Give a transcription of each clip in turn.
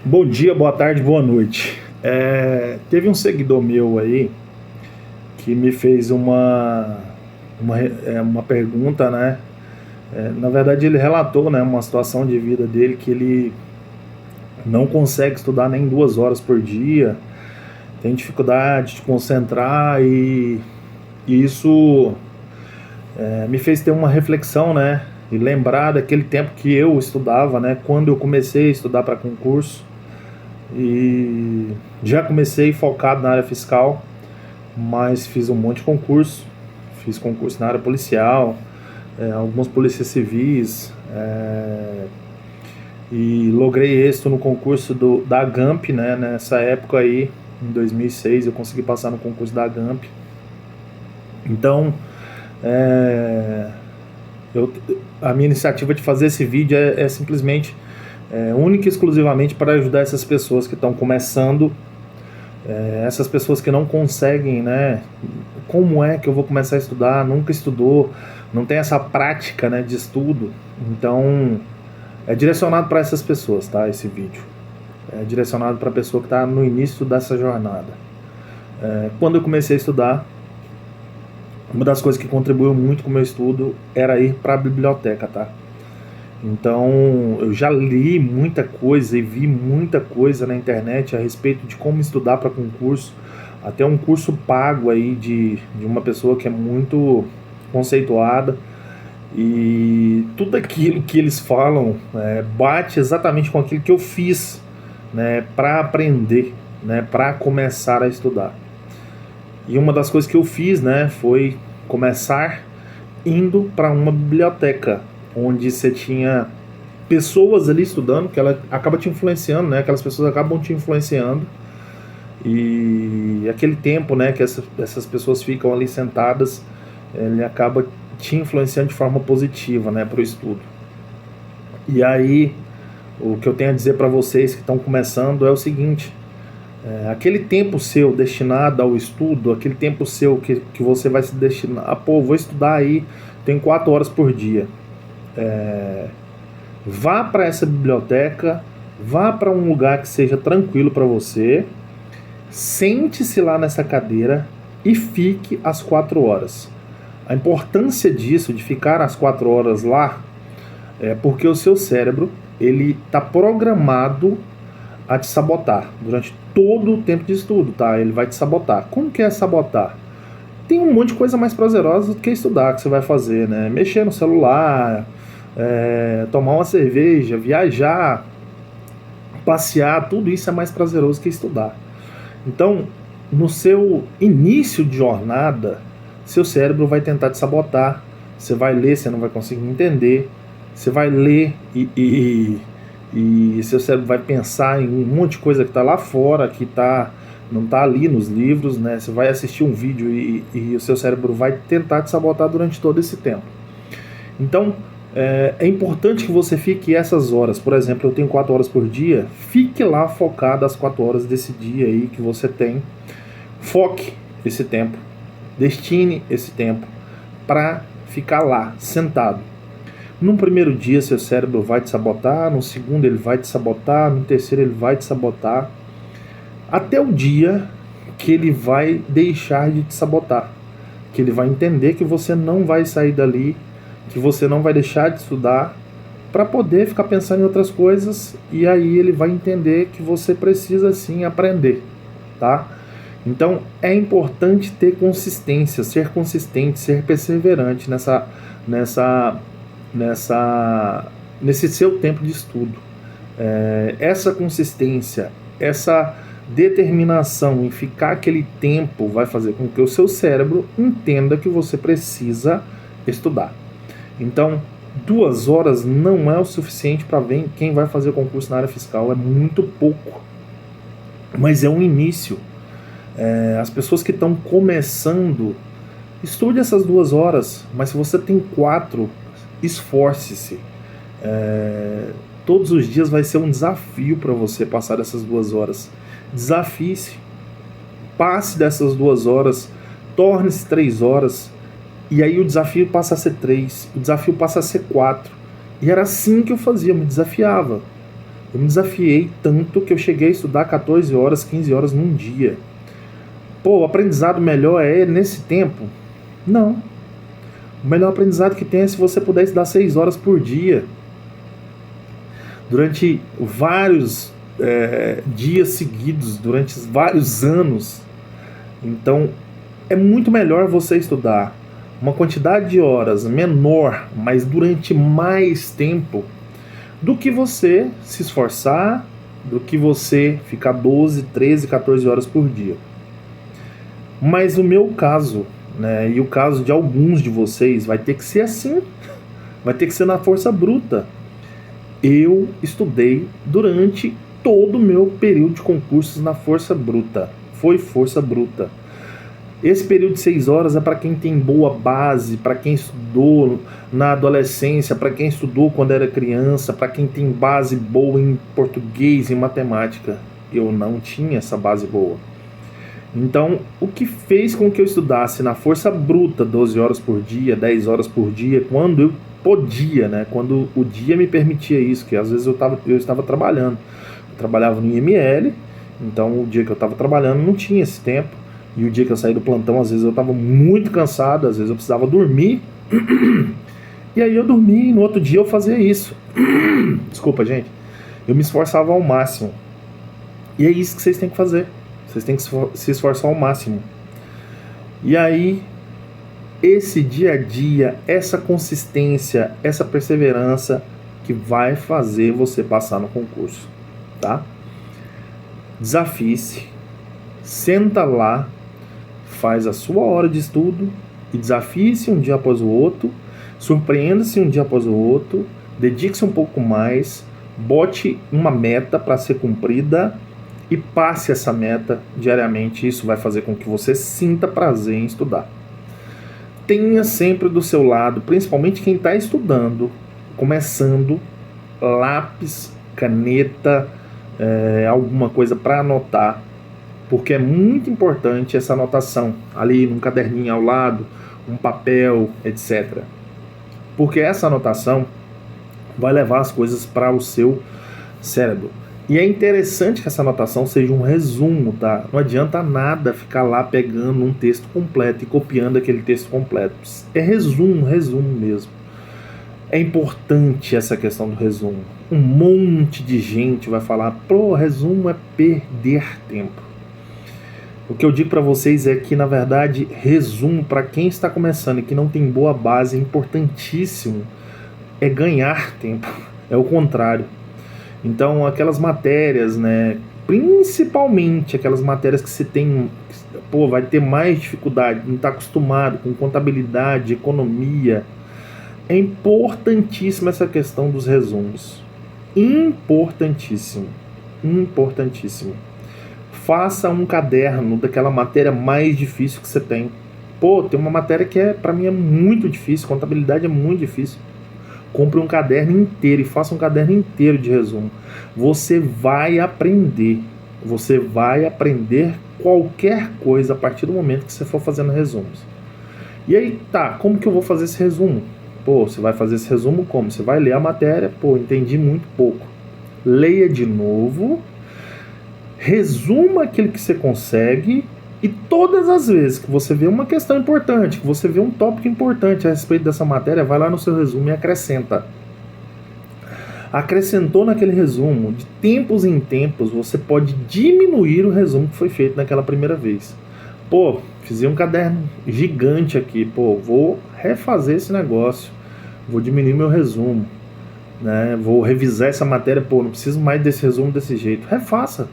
Bom dia, boa tarde, boa noite. Teve um seguidor meu aí que me fez uma pergunta, né? Na verdade, ele relatou, né, uma situação de vida dele que ele não consegue estudar nem 2 horas por dia, tem dificuldade de concentrar e isso me fez ter uma reflexão, né? E lembrar daquele tempo que eu estudava, né? Quando eu comecei a estudar para concurso. E já comecei focado na área fiscal, mas fiz um monte de concurso. Fiz concurso na área policial, algumas polícias civis, e logrei êxito no concurso da GAMP, né? Nessa época aí, em 2006, eu consegui passar no concurso da GAMP. Então, é, eu, a minha iniciativa de fazer esse vídeo é simplesmente, única e exclusivamente para ajudar essas pessoas que estão começando, essas pessoas que não conseguem, né? Como é que eu vou começar a estudar? Nunca estudou, não tem essa prática, né, de estudo. Então, é direcionado para essas pessoas, tá? Esse vídeo é direcionado para a pessoa que está no início dessa jornada. Quando eu comecei a estudar, uma das coisas que contribuiu muito com o meu estudo era ir para a biblioteca, tá? Então, eu já li muita coisa e vi muita coisa na internet a respeito de como estudar para concurso, até um curso pago aí de uma pessoa que é muito conceituada, e tudo aquilo que eles falam bate exatamente com aquilo que eu fiz, né, para aprender, né, para começar a estudar. E uma das coisas que eu fiz, né, foi começar indo para uma biblioteca, onde você tinha pessoas ali estudando, que ela acaba te influenciando, né? Aquelas pessoas acabam te influenciando. E aquele tempo, né, que essas pessoas ficam ali sentadas, ele acaba te influenciando de forma positiva, né, para o estudo. E aí, o que eu tenho a dizer para vocês que estão começando é o seguinte: aquele tempo seu destinado ao estudo, aquele tempo seu que você vai se destinar, vou estudar aí, tem 4 horas por dia. Vá para essa biblioteca, vá para um lugar que seja tranquilo para você, sente-se lá nessa cadeira e fique às 4 horas. A importância disso, de ficar às 4 horas lá, é porque o seu cérebro ele está programado a te sabotar durante todo o tempo de estudo, tá? Ele vai te sabotar. Como que é sabotar? Tem um monte de coisa mais prazerosa do que estudar que você vai fazer, né? Mexer no celular, tomar uma cerveja, viajar, passear, tudo isso é mais prazeroso que estudar. Então, no seu início de jornada, seu cérebro vai tentar te sabotar. Você vai ler, você não vai conseguir entender. Você vai ler e seu cérebro vai pensar em um monte de coisa que está lá fora, que não está ali nos livros, né? Você vai assistir um vídeo e o seu cérebro vai tentar te sabotar durante todo esse tempo. Então, é importante que você fique essas horas. Por exemplo, eu tenho 4 horas por dia. Fique lá focado as 4 horas desse dia aí que você tem. Foque esse tempo. Destine esse tempo para ficar lá, sentado. No primeiro dia, seu cérebro vai te sabotar. No segundo, ele vai te sabotar. No terceiro, ele vai te sabotar. Até o dia que ele vai deixar de te sabotar. Que ele vai entender que você não vai sair dali, que você não vai deixar de estudar para poder ficar pensando em outras coisas, e aí ele vai entender que você precisa sim aprender, tá? Então é importante ter consistência, ser consistente, ser perseverante nesse seu tempo de estudo. Essa consistência, essa determinação em ficar aquele tempo vai fazer com que o seu cérebro entenda que você precisa estudar. Então, 2 horas não é o suficiente para ver quem vai fazer concurso na área fiscal, é muito pouco. Mas é um início. As pessoas que estão começando, estude essas 2 horas, mas se você tem 4, esforce-se. Todos os dias vai ser um desafio para você passar essas 2 horas. Desafie-se. Passe dessas 2 horas, torne-se 3 horas. E aí o desafio passa a ser 3, o desafio passa a ser 4. E era assim que eu fazia, eu me desafiava. Eu me desafiei tanto que eu cheguei a estudar 14 horas, 15 horas num dia. Pô, o aprendizado melhor é nesse tempo? Não. O melhor aprendizado que tem é se você puder estudar 6 horas por dia. Durante vários dias seguidos, durante vários anos. Então, é muito melhor você estudar uma quantidade de horas menor, mas durante mais tempo, do que você se esforçar, do que você ficar 12, 13, 14 horas por dia. Mas o meu caso, né, e o caso de alguns de vocês, vai ter que ser assim, vai ter que ser na força bruta. Eu estudei durante todo o meu período de concursos na força bruta. Foi força bruta. Esse período de 6 horas é para quem tem boa base, para quem estudou na adolescência, para quem estudou quando era criança, para quem tem base boa em português, em matemática. Eu não tinha essa base boa. Então, o que fez com que eu estudasse na força bruta 12 horas por dia, 10 horas por dia, quando eu podia, né? Quando o dia me permitia isso, que às vezes eu estava trabalhando. Eu trabalhava no IML, então o dia que eu estava trabalhando não tinha esse tempo. E o dia que eu saí do plantão, às vezes eu estava muito cansado, às vezes eu precisava dormir. E aí eu dormia e no outro dia eu fazia isso. Desculpa, gente. Eu me esforçava ao máximo. E é isso que vocês têm que fazer. Vocês têm que se esforçar ao máximo. E aí, esse dia a dia, essa consistência, essa perseverança que vai fazer você passar no concurso, tá? Desafie-se, senta lá, faz a sua hora de estudo e desafie-se um dia após o outro, surpreenda-se um dia após o outro, dedique-se um pouco mais, bote uma meta para ser cumprida e passe essa meta diariamente. Isso vai fazer com que você sinta prazer em estudar. Tenha sempre do seu lado, principalmente quem está estudando, começando, lápis, caneta, alguma coisa para anotar, porque é muito importante essa anotação ali num caderninho ao lado, um papel, etc. Porque essa anotação vai levar as coisas para o seu cérebro. E é interessante que essa anotação seja um resumo, tá? Não adianta nada ficar lá pegando um texto completo e copiando aquele texto completo. É resumo mesmo. É importante essa questão do resumo. Um monte de gente vai falar, pô, resumo é perder tempo. O que eu digo para vocês é que, na verdade, resumo para quem está começando e que não tem boa base é importantíssimo. É ganhar tempo. É o contrário. Então, aquelas matérias, né, principalmente aquelas matérias que você tem, vai ter mais dificuldade, não está acostumado com contabilidade, economia, é importantíssima essa questão dos resumos. Importantíssimo. Faça um caderno daquela matéria mais difícil que você tem. Tem uma matéria que para mim é muito difícil, contabilidade é muito difícil. Compre um caderno inteiro e faça um caderno inteiro de resumo. Você vai aprender qualquer coisa a partir do momento que você for fazendo resumos. E aí, como que eu vou fazer esse resumo? Você vai fazer esse resumo como? Você vai ler a matéria, entendi muito pouco. Leia de novo, resuma aquilo que você consegue. E todas as vezes que você vê uma questão importante, que você vê um tópico importante a respeito dessa matéria, vai lá no seu resumo e acrescenta. Acrescentou naquele resumo, de tempos em tempos, você pode diminuir o resumo que foi feito naquela primeira vez. Fiz um caderno gigante aqui, vou refazer esse negócio, vou diminuir meu resumo, né? Vou revisar essa matéria, não preciso mais desse resumo desse jeito. Refaça,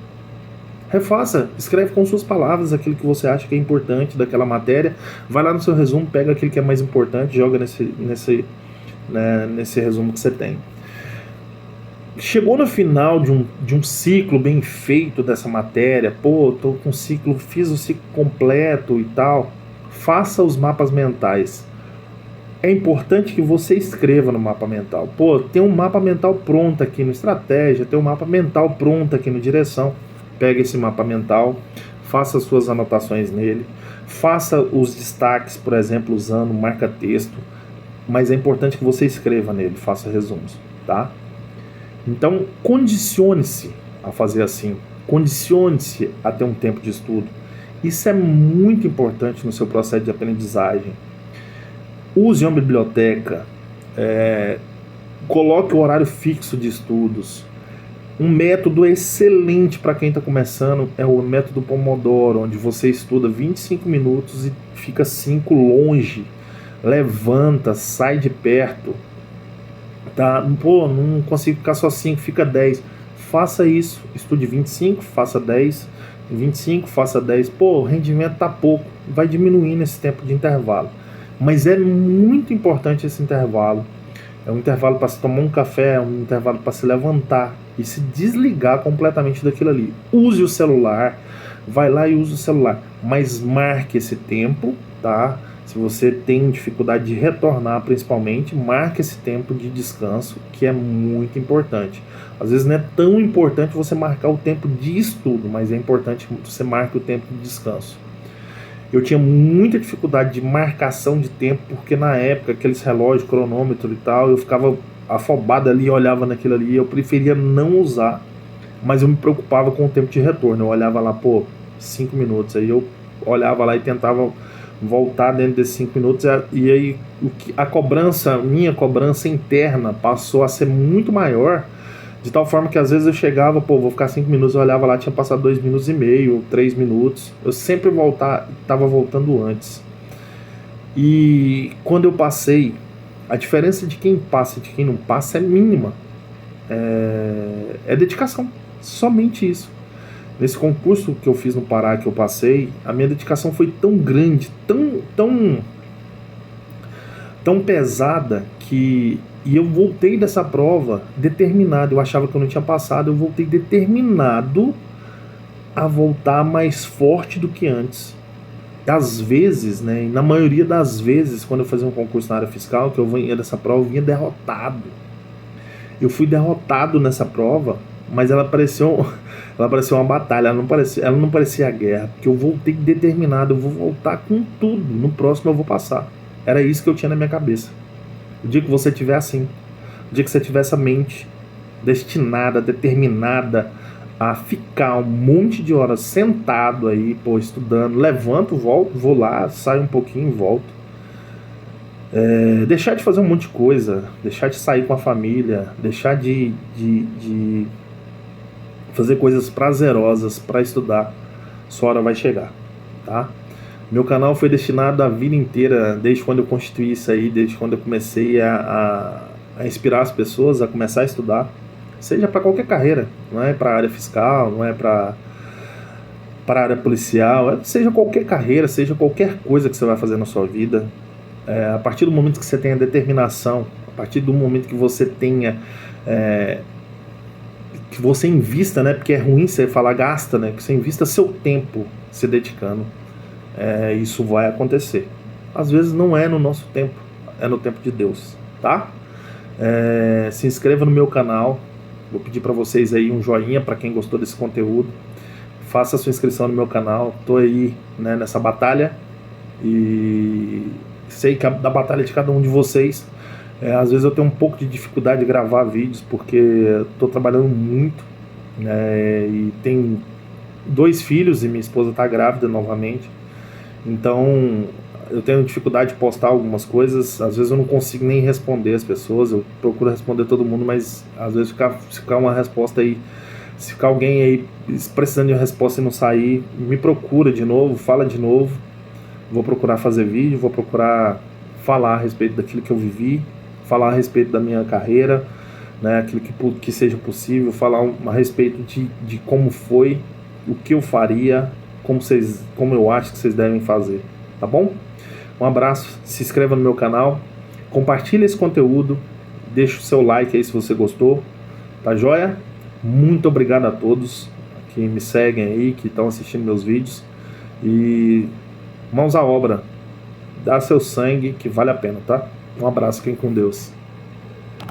escreve com suas palavras aquilo que você acha que é importante daquela matéria, vai lá no seu resumo, pega aquilo que é mais importante, joga nesse resumo que você tem. Chegou no final de um ciclo bem feito dessa matéria, tô com ciclo, fiz o ciclo completo e tal, faça os mapas mentais. É importante que você escreva no mapa mental. Tem um mapa mental pronto aqui no Estratégia, tem um mapa mental pronto aqui no Direção. Pega esse mapa mental, faça suas anotações nele, faça os destaques, por exemplo, usando marca-texto, mas é importante que você escreva nele, faça resumos, tá? Então, condicione-se a fazer assim. Condicione-se a ter um tempo de estudo. Isso é muito importante no seu processo de aprendizagem. Use uma biblioteca. Coloque o horário fixo de estudos. Um método excelente para quem está começando é o método Pomodoro, onde você estuda 25 minutos e fica 5 longe. Levanta, sai de perto. Tá? Pô, não consigo ficar só 5, fica 10. Faça isso, estude 25, faça 10, 25, faça 10. Pô, o rendimento tá pouco, vai diminuindo esse tempo de intervalo. Mas é muito importante esse intervalo. É um intervalo para se tomar um café, é um intervalo para se levantar e se desligar completamente daquilo ali. Use o celular, vai lá e use o celular, mas marque esse tempo, tá? Se você tem dificuldade de retornar, principalmente, marque esse tempo de descanso, que é muito importante. Às vezes não é tão importante você marcar o tempo de estudo, mas é importante que você marque o tempo de descanso. Eu tinha muita dificuldade de marcação de tempo, porque na época, aqueles relógios, cronômetro e tal, eu ficava afobado ali, olhava naquilo ali, eu preferia não usar, mas eu me preocupava com o tempo de retorno. Eu olhava lá, 5 minutos, aí eu olhava lá e tentava voltar dentro desses 5 minutos, e aí minha cobrança interna passou a ser muito maior, de tal forma que às vezes eu chegava, vou ficar 5 minutos, eu olhava lá, tinha passado 2 minutos e meio, 3 minutos, eu sempre estava voltando antes. E quando eu passei, a diferença de quem passa e de quem não passa é mínima, é dedicação, somente isso. Nesse concurso que eu fiz no Pará, que eu passei, a minha dedicação foi tão grande, tão pesada, e eu voltei dessa prova determinado. Eu achava que eu não tinha passado, eu voltei determinado a voltar mais forte do que antes. Às vezes, né, e na maioria das vezes, quando eu fazia um concurso na área fiscal, que eu vinha dessa prova, eu vinha derrotado. Eu fui derrotado nessa prova, mas ela pareceu uma batalha, ela não parecia a guerra, porque eu voltei determinado, eu vou voltar com tudo, no próximo eu vou passar. Era isso que eu tinha na minha cabeça. O dia que você tiver assim, o dia que você tiver essa mente destinada, determinada a ficar um monte de horas sentado aí, estudando, levanto, volto, vou lá, saio um pouquinho, volto. Deixar de fazer um monte de coisa, deixar de sair com a família, deixar de fazer coisas prazerosas para estudar, sua hora vai chegar, tá? Meu canal foi destinado a vida inteira, desde quando eu constituí isso aí, desde quando eu comecei a inspirar as pessoas a começar a estudar, seja para qualquer carreira, não é para a área fiscal, não é para a área policial, seja qualquer carreira, seja qualquer coisa que você vai fazer na sua vida, a partir do momento que você tenha determinação, a partir do momento que você tenha... que você invista, né? Porque é ruim você falar gasta, né? Que você invista seu tempo se dedicando. Isso vai acontecer. Às vezes não é no nosso tempo, é no tempo de Deus, tá? Se inscreva no meu canal. Vou pedir para vocês aí um joinha para quem gostou desse conteúdo. Faça a sua inscrição no meu canal. Tô aí, né, nessa batalha e sei que da batalha de cada um de vocês. Às vezes eu tenho um pouco de dificuldade de gravar vídeos porque estou trabalhando muito, né, e tenho 2 filhos e minha esposa está grávida novamente, então eu tenho dificuldade de postar algumas coisas. Às vezes eu não consigo nem responder as pessoas, eu procuro responder todo mundo, mas às vezes se ficar uma resposta aí, se ficar alguém aí precisando de uma resposta e não sair, me procura de novo, fala de novo. Vou procurar fazer vídeo, vou procurar falar a respeito daquilo que eu vivi, falar a respeito da minha carreira, né, aquilo que seja possível, falar a respeito de como foi, o que eu faria, como eu acho que vocês devem fazer, tá bom? Um abraço, se inscreva no meu canal, compartilhe esse conteúdo, deixa o seu like aí se você gostou, tá joia? Muito obrigado a todos que me seguem aí, que estão assistindo meus vídeos, e mãos à obra, dá seu sangue que vale a pena, tá? Um abraço, fiquem com Deus.